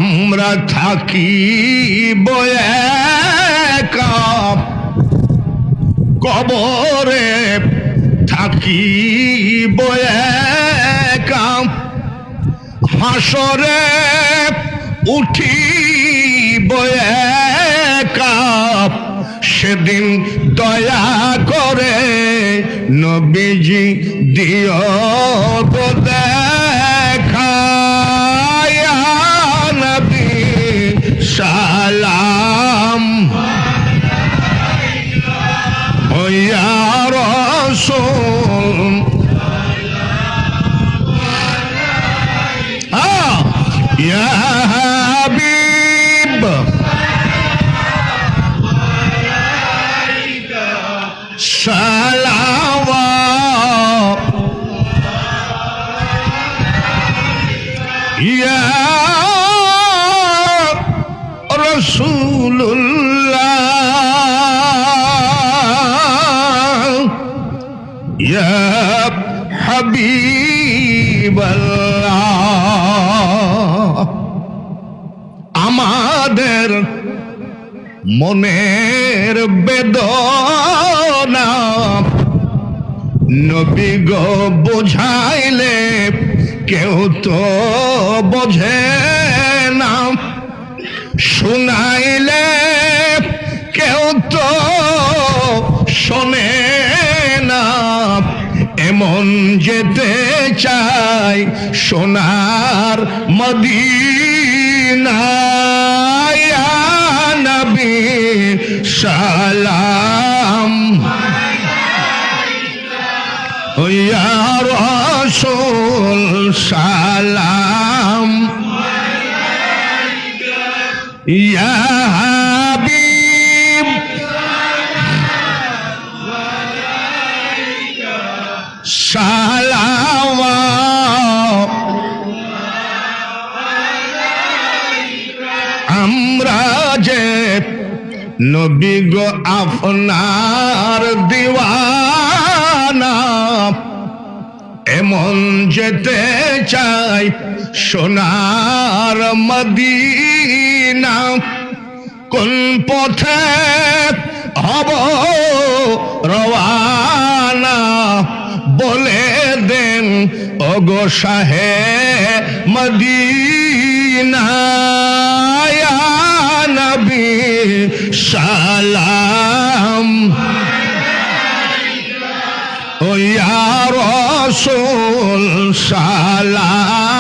আমরা থাকিব একা, কবরে থাকিব একা, হাসরে উঠিব একা। সেদিন দয়া করে নবীজি দিও গো দেখা। ইয়া নবী সালাম, ও ইয়া রাসূল, ইয়া হাবিব, সালাওয়াত, ইয়া রাসূলুল্লাহ, ইয়া হাবিবাল্লাহ। আমাদের মনের বেদনা নবী গো বুঝাইলে কেউ তো বোঝে না, শুনাইলে কেউ তো শোনে না। এমন যেতে চাই সোনার মদিনা। ইয়া নবী সালাম, ইয়া রাসূল সালাম, ইয়া হাবিব সালাওয়াত। আমরা যে নবী গো আপনার দিওয়ানা, এমন যেতে চাই সোনার মদিনা। কোন পথে হব রওয়ানা বলে দেন ওগো শাহে মদিনা। ইয়া নবী সালাম, ও ইয়া রাসূল সালাম,